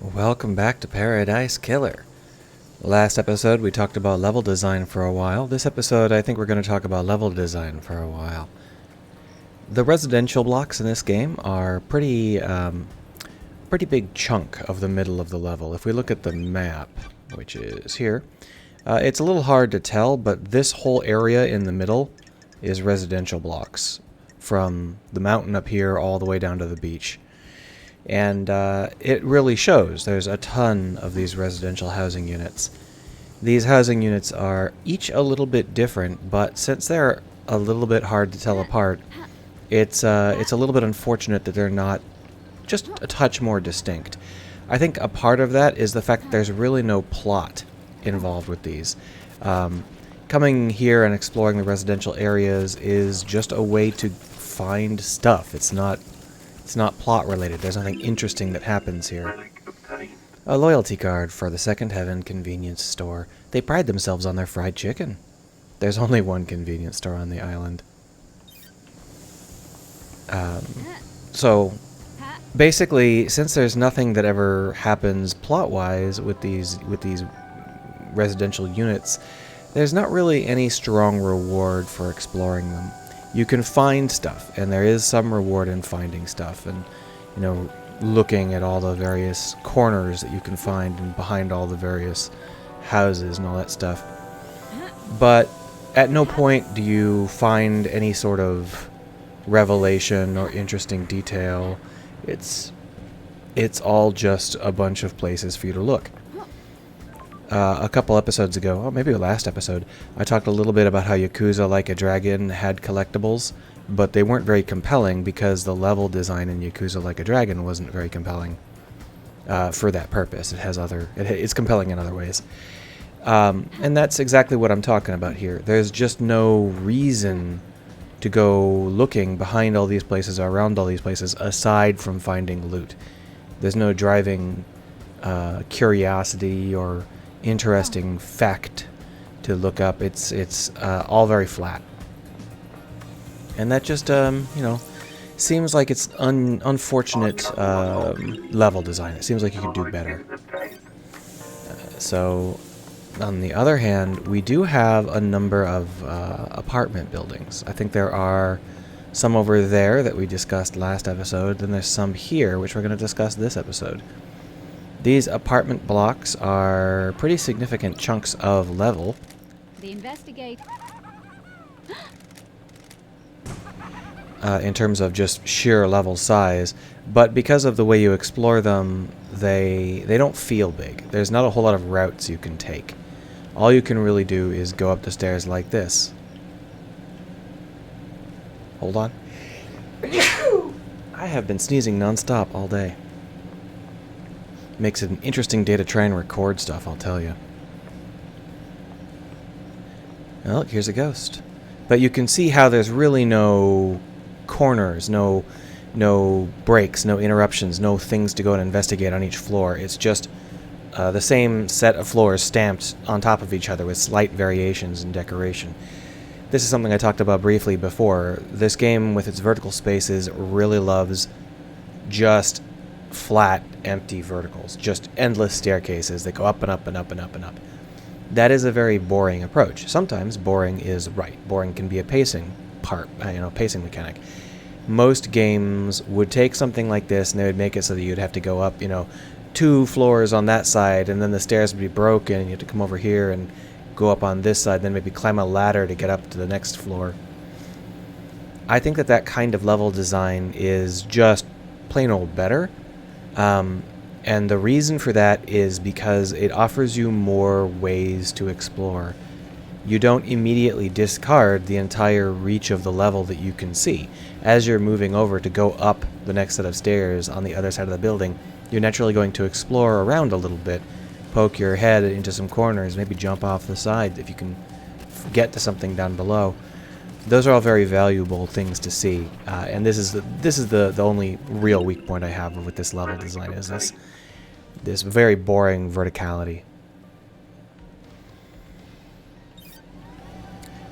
Welcome back to Paradise Killer. Last episode we talked about level design for a while. This episode I think we're going to talk about level design for a while. The residential blocks in this game are pretty big chunk of the middle of the level. If we look at the map, which is here, it's a little hard to tell, but this whole area in the middle is residential blocks from the mountain up here all the way down to the beach. And it really shows. There's a ton of these residential housing units. These housing units are each a little bit different, but since they're a little bit hard to tell apart, it's a little bit unfortunate that they're not just a touch more distinct. I think a part of that is the fact that there's really no plot involved with these. Coming here and exploring the residential areas is just a way to find stuff. It's not plot related. There's nothing interesting that happens here. A loyalty card for the Second Heaven convenience store. They pride themselves on their fried chicken. There's only one convenience store on the island. So basically, since there's nothing that ever happens plot-wise with these residential units, there's not really any strong reward for exploring them. You can find stuff, and there is some reward in finding stuff, and looking at all the various corners that you can find and behind all the various houses and all that stuff. But at no point do you find any sort of revelation or interesting detail. It's all just a bunch of places for you to look. A couple episodes ago, or maybe the last episode, I talked a little bit about how Yakuza Like a Dragon had collectibles, but they weren't very compelling because the level design in Yakuza Like a Dragon wasn't very compelling for that purpose. It's compelling in other ways. And that's exactly what I'm talking about here. There's just no reason to go looking behind all these places or around all these places aside from finding loot. There's no driving curiosity or interesting fact to look up. It's all very flat, and that just seems like it's unfortunate level design. It seems like you could do better. So on the other hand, we do have a number of apartment buildings. I think there are some over there that we discussed last episode, then there's some here which we're going to discuss this episode. These apartment blocks are pretty significant chunks of level. In terms of just sheer level size, but because of the way you explore them, they don't feel big. There's not a whole lot of routes you can take. All you can really do is go up the stairs like this. Hold on. I have been sneezing non-stop all day. Makes it an interesting day to try and record stuff, I'll tell you. Well, here's a ghost. But you can see how there's really no corners, no breaks, no interruptions, no things to go and investigate on each floor. It's just the same set of floors stamped on top of each other with slight variations in decoration. This is something I talked about briefly before. This game, with its vertical spaces, really loves just flat, empty verticals, just endless staircases that go up and up and up and up and up. That is a very boring approach. Sometimes boring is right. Boring can be a pacing pacing mechanic. Most games would take something like this and they would make it so that you'd have to go up, 2 floors on that side, and then the stairs would be broken, and you have to come over here and go up on this side, then maybe climb a ladder to get up to the next floor. I think that kind of level design is just plain old better. And the reason for that is because it offers you more ways to explore. You don't immediately discard the entire reach of the level that you can see. As you're moving over to go up the next set of stairs on the other side of the building, you're naturally going to explore around a little bit, poke your head into some corners, maybe jump off the side if you can get to something down below. Those are all very valuable things to see, and this is the only real weak point I have with this level design, is this very boring verticality.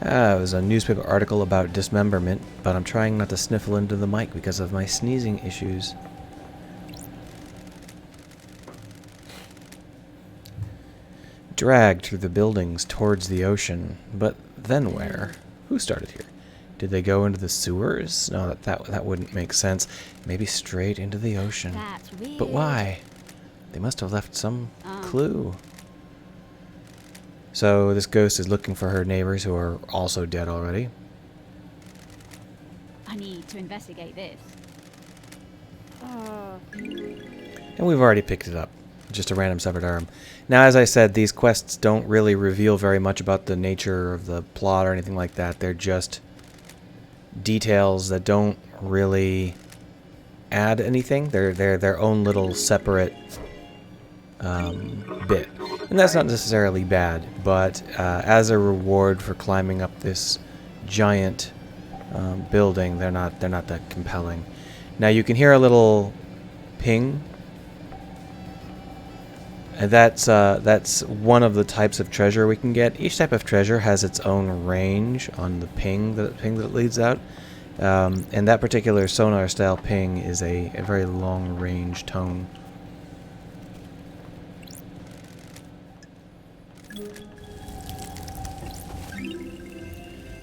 It was a newspaper article about dismemberment, but I'm trying not to sniffle into the mic because of my sneezing issues. dragged through the buildings towards the ocean. But then where? Who started here? Did they go into the sewers? No, that wouldn't make sense. Maybe straight into the ocean. That's weird. But why? They must have left some clue. So this ghost is looking for her neighbors who are also dead already. I need to investigate this. And we've already picked it up. Just a random severed arm. Now, as I said, these quests don't really reveal very much about the nature of the plot or anything like that. They're just details that don't really add anything. They're their own little separate bit. And that's not necessarily bad, but as a reward for climbing up this giant building, they're not that compelling. Now you can hear a little ping. And that's one of the types of treasure we can get. Each type of treasure has its own range on the ping that it leads out. And that particular sonar style ping is a very long range tone.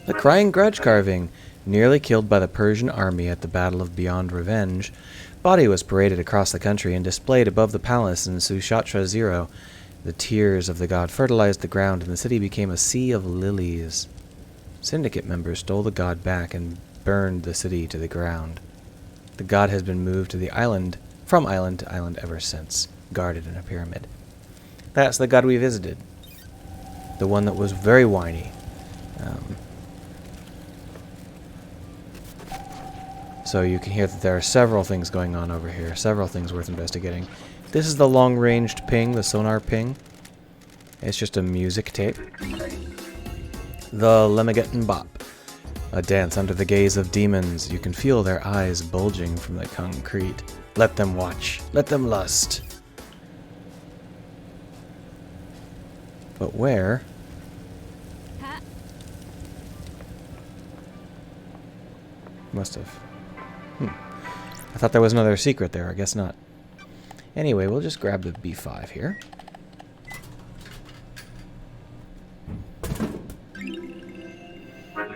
The Crying Grudge carving. Nearly killed by the Persian army at the Battle of Beyond Revenge, body was paraded across the country and displayed above the palace in Sushatra Zero. The tears of the god fertilized the ground, and the city became a sea of lilies. Syndicate members stole the god back and burned the city to the ground. The god has been moved to the island, from island to island ever since, guarded in a pyramid. That's the god we visited. The one that was very whiny. So you can hear that there are several things going on over here, several things worth investigating. This is the long-ranged ping, the sonar ping. It's just a music tape. The Lemageddon Bop. A dance under the gaze of demons. You can feel their eyes bulging from the concrete. Let them watch. Let them lust. But where? Must have. I thought there was another secret there. I guess not. Anyway, we'll just grab the B5 here.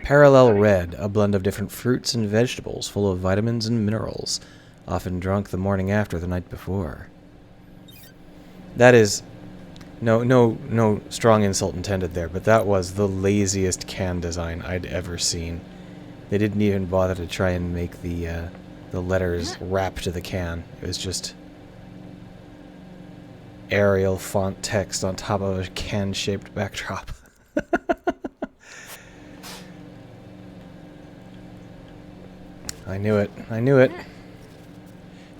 Parallel Red, a blend of different fruits and vegetables full of vitamins and minerals, often drunk the morning after the night before. That is no strong insult intended there, but that was the laziest can design I'd ever seen. They didn't even bother to try and make the letters wrap to the can. It was just Arial font text on top of a can-shaped backdrop. I knew it. I knew it.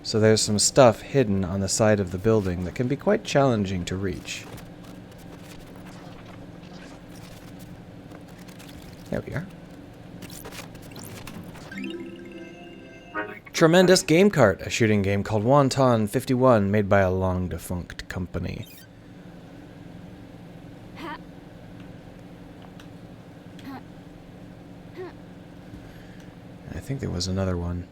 So there's some stuff hidden on the side of the building that can be quite challenging to reach. There we are. Tremendous Game Cart, a shooting game called Wonton 51, made by a long-defunct company. I think there was another one.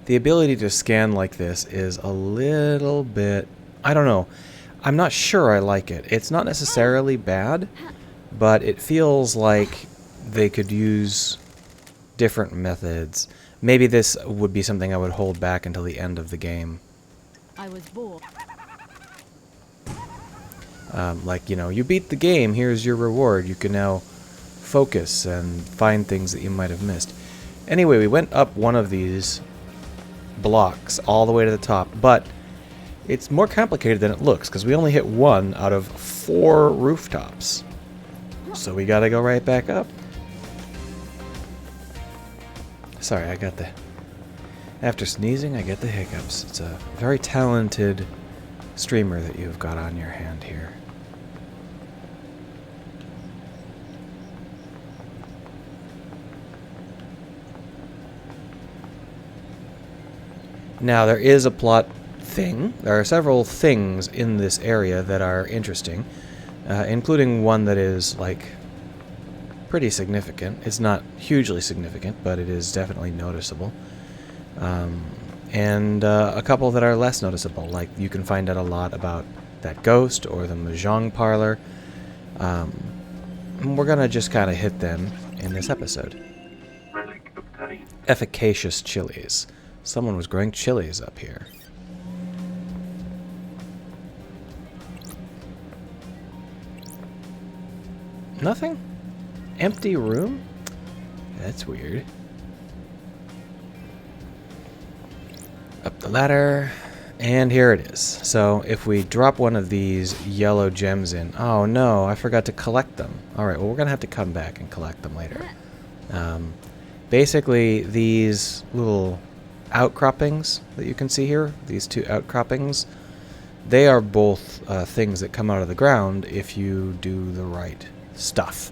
The ability to scan like this is a little bit... I don't know. I'm not sure I like it. It's not necessarily bad, but it feels like they could use different methods. Maybe this would be something I would hold back until the end of the game. I was bored. Like, you know, you beat the game, here's your reward. You can now focus and find things that you might have missed. Anyway, we went up one of these blocks all the way to the top, but it's more complicated than it looks, because we only hit 1 out of 4 rooftops. So we gotta go right back up. Sorry, I got the... After sneezing, I get the hiccups. It's a very talented streamer that you've got on your hand here. Now, there is a plot thing. There are several things in this area that are interesting, including one that is, like, pretty significant. It's not hugely significant, but it is definitely noticeable. and a couple that are less noticeable. Like you can find out a lot about that ghost or the Mahjong parlor. We're gonna just kind of hit them in this episode. Efficacious chilies. Someone was growing chilies up here. Nothing? Empty room? That's weird. Up the ladder. And here it is. So if we drop one of these yellow gems in... Oh no, I forgot to collect them. Alright, well we're going to have to come back and collect them later. Basically, these little outcroppings that you can see here, these two outcroppings, they are both things that come out of the ground if you do the right stuff.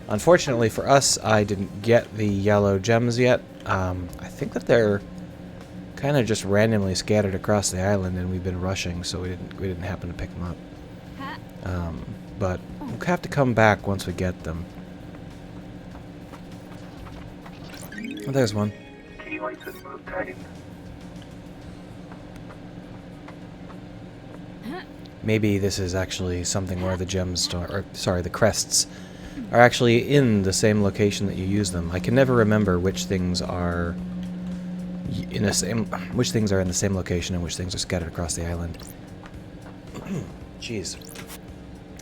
Unfortunately for us, I didn't get the yellow gems yet. I think that they're kind of just randomly scattered across the island, and we've been rushing, so we didn't happen to pick them up. But we'll have to come back once we get them. Oh, there's one. Maybe this is actually something where the gems, the crests, are actually in the same location that you use them. I can never remember which things are in the same location and which things are scattered across the island. Jeez.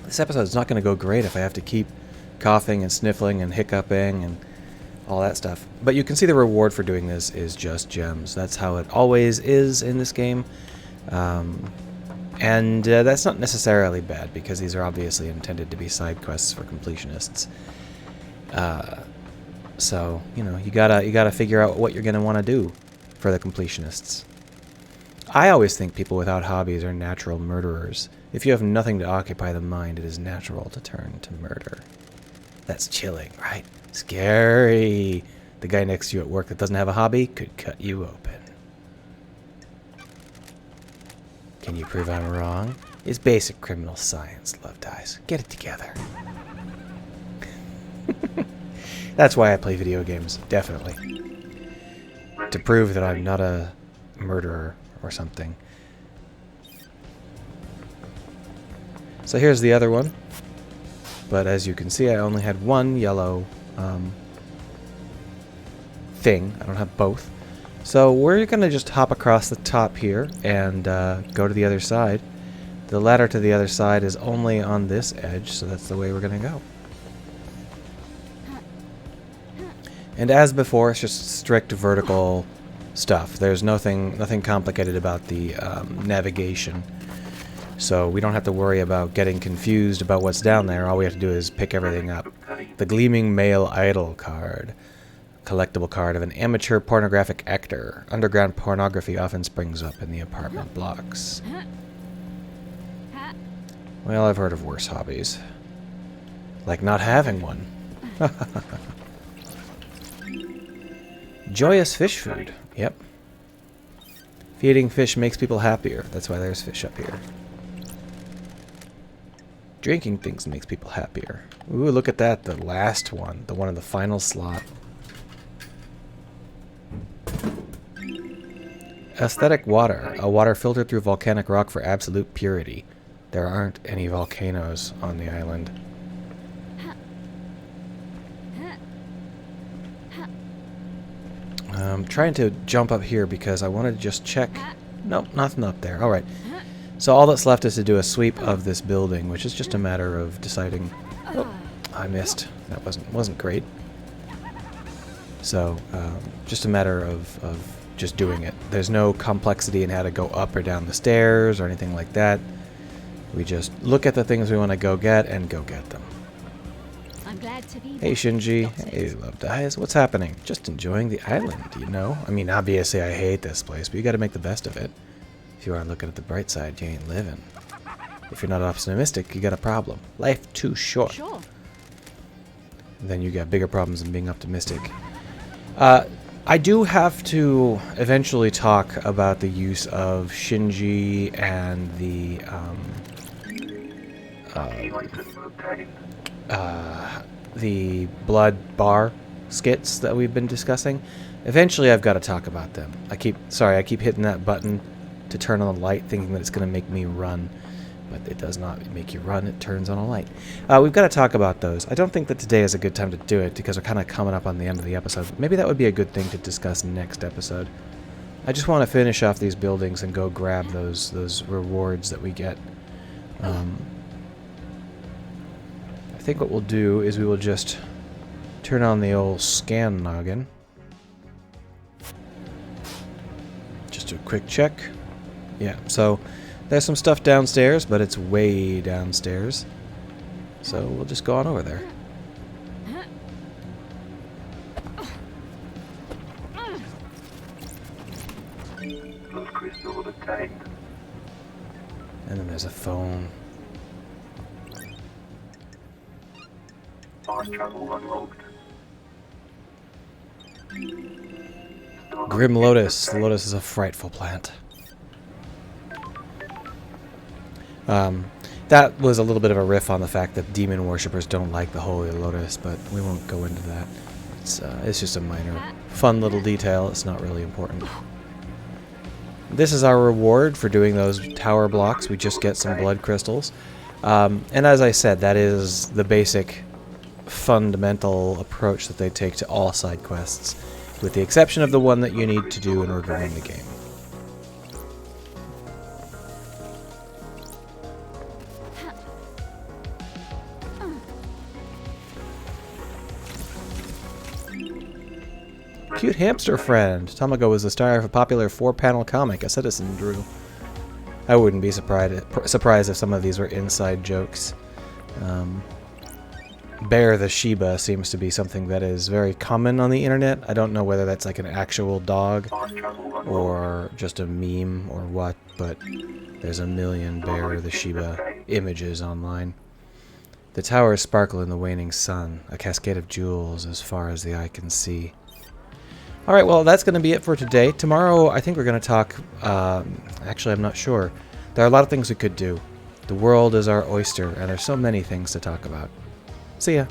This episode's not going to go great if I have to keep coughing and sniffling and hiccuping and all that stuff. But you can see the reward for doing this is just gems. That's how it always is in this game. And that's not necessarily bad, because these are obviously intended to be side quests for completionists. So, you know, you gotta figure out what you're gonna want to do for the completionists. I always think people without hobbies are natural murderers. If you have nothing to occupy the mind, it is natural to turn to murder. That's chilling, right? Scary. The guy next to you at work that doesn't have a hobby could cut you open. Can you prove I'm wrong? It's basic criminal science, Love Dice. Get it together. That's why I play video games, definitely. To prove that I'm not a murderer or something. So here's the other one. But as you can see, I only had one yellow thing. I don't have both. So we're going to just hop across the top here and go to the other side. The ladder to the other side is only on this edge, so that's the way we're going to go. And as before, it's just strict vertical stuff. There's nothing complicated about the navigation. So we don't have to worry about getting confused about what's down there. All we have to do is pick everything up. The Gleaming Male Idol card. Collectible card of an amateur pornographic actor. Underground pornography often springs up in the apartment blocks. Well, I've heard of worse hobbies. Like not having one. Joyous fish food. Yep. Feeding fish makes people happier. That's why there's fish up here. Drinking things makes people happier. Ooh, look at that. The last one. The one in the final slot. Aesthetic water. A water filtered through volcanic rock for absolute purity. There aren't any volcanoes on the island. I'm trying to jump up here because I wanted to just check. Nope, nothing up there. Alright. So all that's left is to do a sweep of this building, which is just a matter of deciding... Oh, I missed. That wasn't great. So, just a matter of just doing it. There's no complexity in how to go up or down the stairs or anything like that. We just look at the things we want to go get and go get them. I'm glad to be Hey Shinji, hey Love Dice, what's happening? Just enjoying the island, you know? I mean, obviously I hate this place, but you gotta make the best of it. If you aren't looking at the bright side, you ain't living. If you're not optimistic, you got a problem. Life too short. Sure. Then you got bigger problems than being optimistic. I do have to eventually talk about the use of Shinji and the blood bar skits that we've been discussing. Eventually I've got to talk about them. I keep hitting that button to turn on the light thinking that it's going to make me run. But it does not make you run, it turns on a light. We've got to talk about those. I don't think that today is a good time to do it because we're kind of coming up on the end of the episode. But maybe that would be a good thing to discuss next episode. I just want to finish off these buildings and go grab those rewards that we get. I think what we'll do is we will just turn on the old scan noggin. Just do a quick check. Yeah, so there's some stuff downstairs, but it's way downstairs. So we'll just go on over there. Those crystals obtained. And then there's a phone. Fast travel unlocked. Grim Lotus. The Lotus is a frightful plant. That was a little bit of a riff on the fact that demon worshippers don't like the Holy Lotus, but we won't go into that. It's just a minor, fun little detail. It's not really important. This is our reward for doing those tower blocks. We just get some blood crystals. And as I said, that is the basic, fundamental approach that they take to all side quests, with the exception of the one that you need to do in order to win the game. Cute hamster friend. Tamago was the star of a popular 4-panel comic a citizen drew. I wouldn't be surprised if some of these were inside jokes. Bear the Shiba seems to be something that is very common on the internet. I don't know whether that's like an actual dog or just a meme or what, but there's a million Bear the Shiba images online. The towers sparkle in the waning sun, a cascade of jewels as far as the eye can see. Alright, well, that's going to be it for today. Tomorrow, I think we're going to talk... actually, I'm not sure. There are a lot of things we could do. The world is our oyster, and there's so many things to talk about. See ya.